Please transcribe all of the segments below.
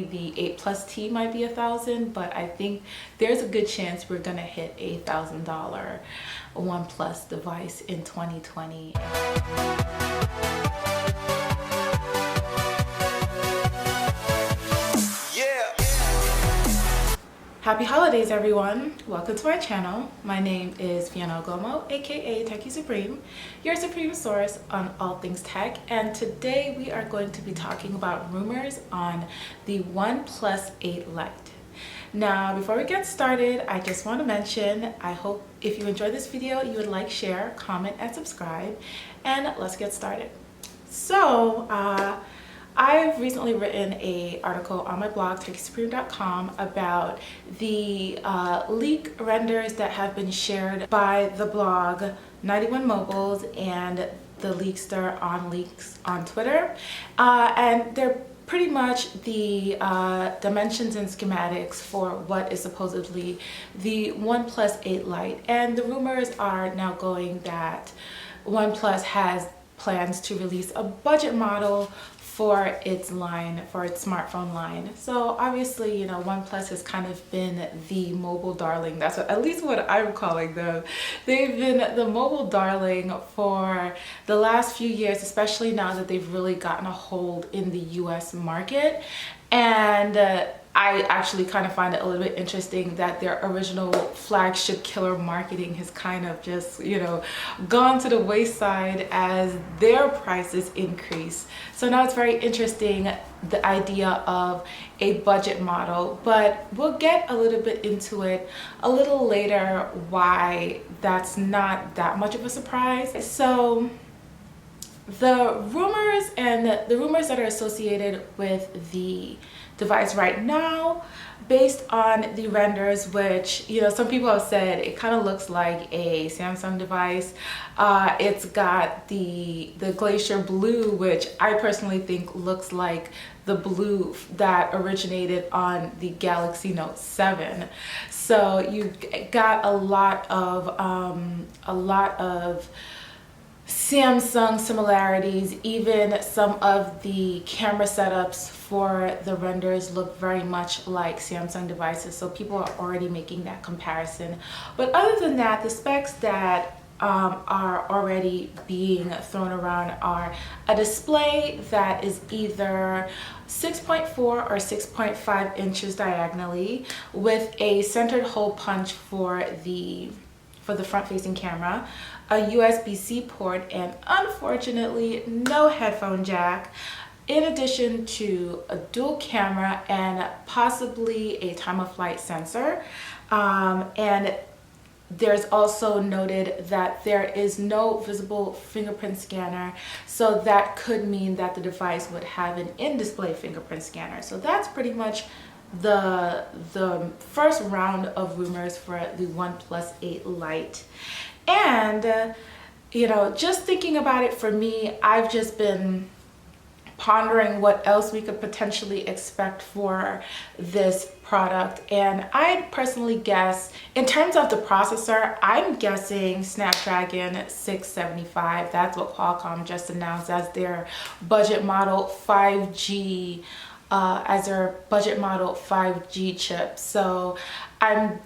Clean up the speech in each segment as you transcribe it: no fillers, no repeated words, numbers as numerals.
the 8 Plus T might be 1,000, but I think there's a good chance we're gonna hit a $1,000 OnePlus device in 2020. Happy holidays, everyone. Welcome to our channel. My name is Fiona Gomo, aka Techie Supreme, your supreme source on all things tech. And today we are going to be talking about rumors on the OnePlus 8 Lite. Now, before we get started, I just want to mention, I hope if you enjoyed this video, you would like, share, comment, and subscribe. And let's get started. So, I've recently written an article on my blog, techiesupreme.com, about the leak renders that have been shared by the blog 91 Mobiles and the Leakster on Leaks on Twitter. And they're pretty much the dimensions and schematics for what is supposedly the OnePlus 8 Lite. And the rumors are now going that OnePlus has plans to release a budget model for its line, for its smartphone line. So obviously, you know, OnePlus has kind of been the mobile darling. That's what, at least what I'm calling them. They've been the mobile darling for the last few years, especially now that they've really gotten a hold in the US market. And I actually kind of find it a little bit interesting that their original flagship killer marketing has kind of just, you know, gone to the wayside as their prices increase. So now it's very interesting, the idea of a budget model, but we'll get a little bit into it a little later why that's not that much of a surprise. So the rumors that are associated with the device right now, based on the renders, which, you know, some people have said it kind of looks like a Samsung device. It's got the glacier blue, which I personally think looks like the blue that originated on the Galaxy Note 7. So you got a lot of Samsung similarities. Even some of the camera setups for the renders look very much like Samsung devices, so people are already making that comparison. But other than that, the specs that are already being thrown around are a display that is either 6.4 or 6.5 inches diagonally, with a centered hole punch for the front-facing camera, a USB-C port, and unfortunately no headphone jack, in addition to a dual camera and possibly a time-of-flight sensor. And there's also noted that there is no visible fingerprint scanner, so that could mean that the device would have an in-display fingerprint scanner. So that's pretty much the first round of rumors for the OnePlus 8 Lite. And you know, just thinking about it, for me, I've just been pondering what else we could potentially expect for this product. And I personally guess, in terms of the processor, I'm guessing Snapdragon 675. That's what Qualcomm just announced as their budget model 5G chip. So I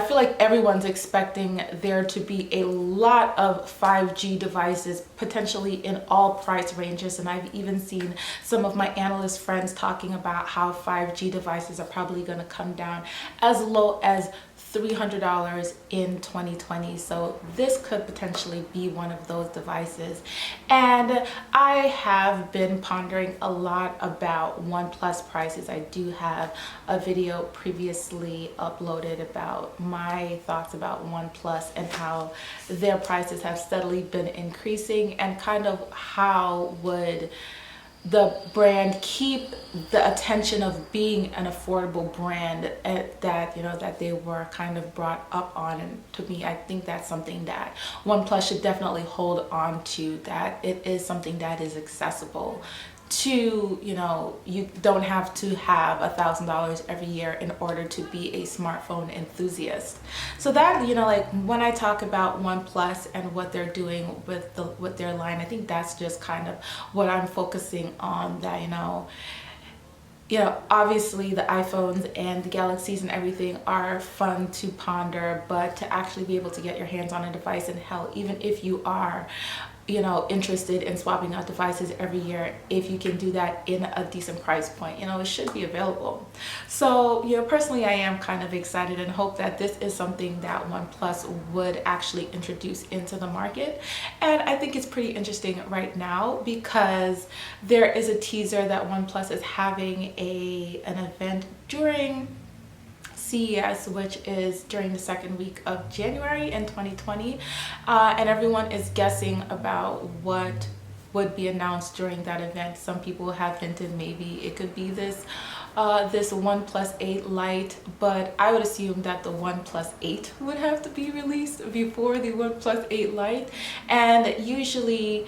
feel like everyone's expecting there to be a lot of 5G devices, potentially in all price ranges. And I've even seen some of my analyst friends talking about how 5G devices are probably going to come down as low as $300 in 2020. So this could potentially be one of those devices. And I have been pondering a lot about OnePlus prices. I do have a video previously uploaded about my thoughts about OnePlus and how their prices have steadily been increasing, and kind of how would the brand keep the attention of being an affordable brand that they were kind of brought up on. And to me, I think that's something that OnePlus should definitely hold on to, that it is something that is accessible to, you know, you don't have to have $1,000 every year in order to be a smartphone enthusiast. So that, you know, like when I talk about OnePlus and what they're doing with their line, I think that's just kind of what I'm focusing on, that, you know, you know, obviously the iPhones and the Galaxies and everything are fun to ponder, but to actually be able to get your hands on a device, and hell, even if you are, you know, interested in swapping out devices every year, if you can do that in a decent price point, you know, it should be available. So, you know, personally, I am kind of excited and hope that this is something that OnePlus would actually introduce into the market. And I think it's pretty interesting right now because there is a teaser that OnePlus is having an event during CES, which is during the second week of January in 2020, and everyone is guessing about what would be announced during that event. Some people have hinted maybe it could be this OnePlus 8 Lite, but I would assume that the OnePlus 8 would have to be released before the OnePlus 8 Lite. And usually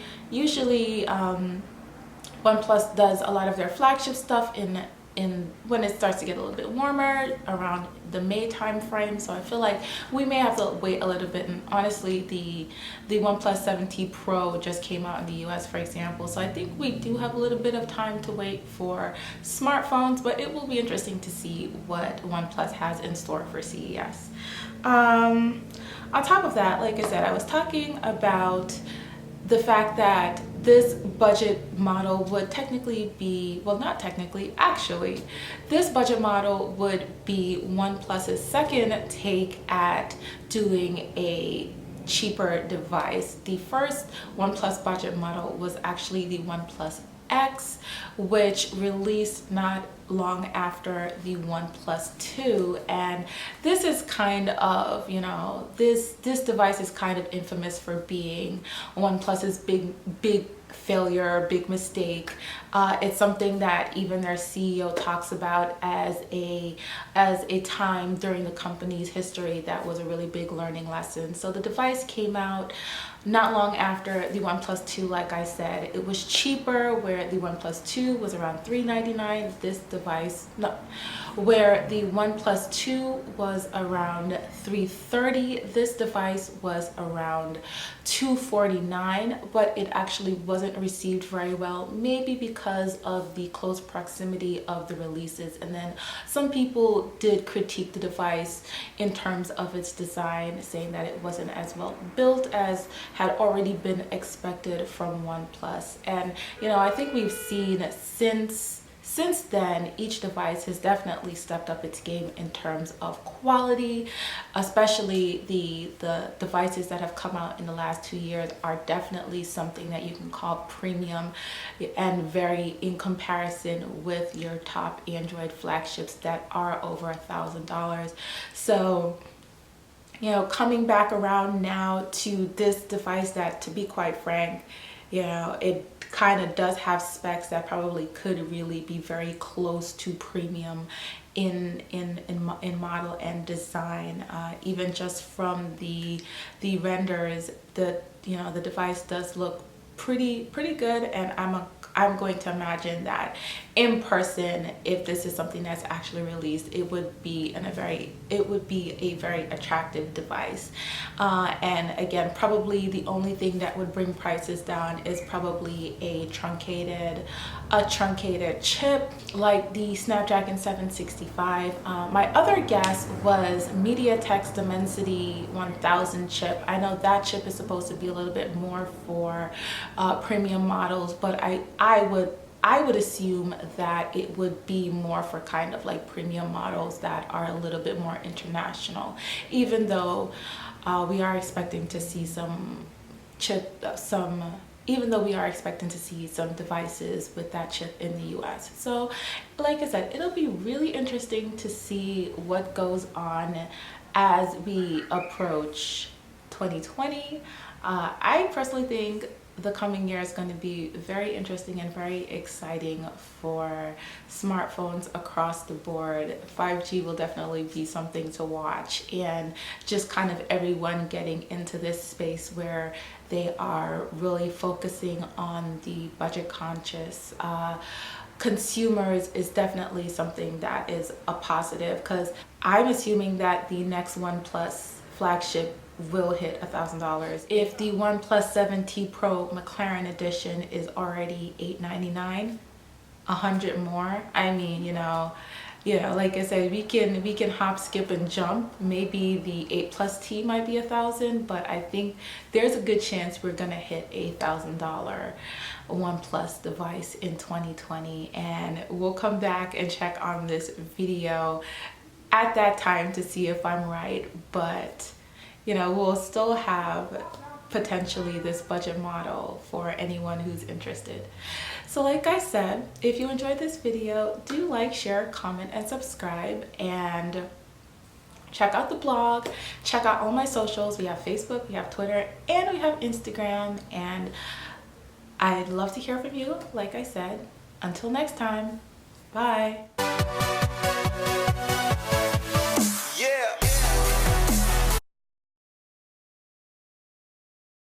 OnePlus does a lot of their flagship stuff in when it starts to get a little bit warmer around the May time frame. So I feel like we may have to wait a little bit. And honestly, the OnePlus 7T Pro just came out in the US, for example. So I think we do have a little bit of time to wait for smartphones, but it will be interesting to see what OnePlus has in store for CES. On top of that, like I said, I was talking about the fact that this budget model would technically be, well, not technically, actually, this budget model would be OnePlus's second take at doing a cheaper device. The first OnePlus budget model was actually the OnePlus X, which released not long after the OnePlus 2, and this is kind of, you know, this device is kind of infamous for being OnePlus's big failure, big mistake. It's something that even their CEO talks about as a time during the company's history that was a really big learning lesson. So the device came out not long after the OnePlus 2. Like I said, it was cheaper, where the OnePlus 2 was around $399. This device, no, where the OnePlus 2 was around $330. This device was around $249, but it actually wasn't received very well, maybe because of the close proximity of the releases. And then some people did critique the device in terms of its design, saying that it wasn't as well built as had already been expected from OnePlus. And you know, I think we've seen since then, each device has definitely stepped up its game in terms of quality, especially the devices that have come out in the last 2 years are definitely something that you can call premium and very in comparison with your top Android flagships that are over $1,000. So, you know, coming back around now to this device that, to be quite frank, you know, it kind of does have specs that probably could really be very close to premium in model and design. Even just from the renders, the device does look pretty good, and I'm going to imagine that in person, if this is something that's actually released, it would be a very attractive device. And again, probably the only thing that would bring prices down is probably a truncated chip like the Snapdragon 765. My other guess was MediaTek's Dimensity 1000 chip. I know that chip is supposed to be a little bit more for premium models, but I would assume that it would be more for kind of like premium models that are a little bit more international, even though we are expecting to see some devices with that chip in the US. So like I said, it'll be really interesting to see what goes on as we approach 2020. I personally think the coming year is going to be very interesting and very exciting for smartphones across the board. 5G will definitely be something to watch, and just kind of everyone getting into this space where they are really focusing on the budget conscious consumers is definitely something that is a positive, because I'm assuming that the next OnePlus flagship will hit $1,000. If the OnePlus 7T Pro McLaren edition is already $899, 100 more, I mean, like I said, we can hop, skip, and jump. Maybe the 8 Plus T might be 1,000, but I think there's a good chance we're gonna hit a $1,000 OnePlus device in 2020, and we'll come back and check on this video at that time to see if I'm right. But we'll still have potentially this budget model for anyone who's interested. So like I said, if you enjoyed this video, do like, share, comment, and subscribe, and check out the blog, check out all my socials. We have Facebook, we have Twitter, and we have Instagram, and I'd love to hear from you. Like I said, until next time, bye.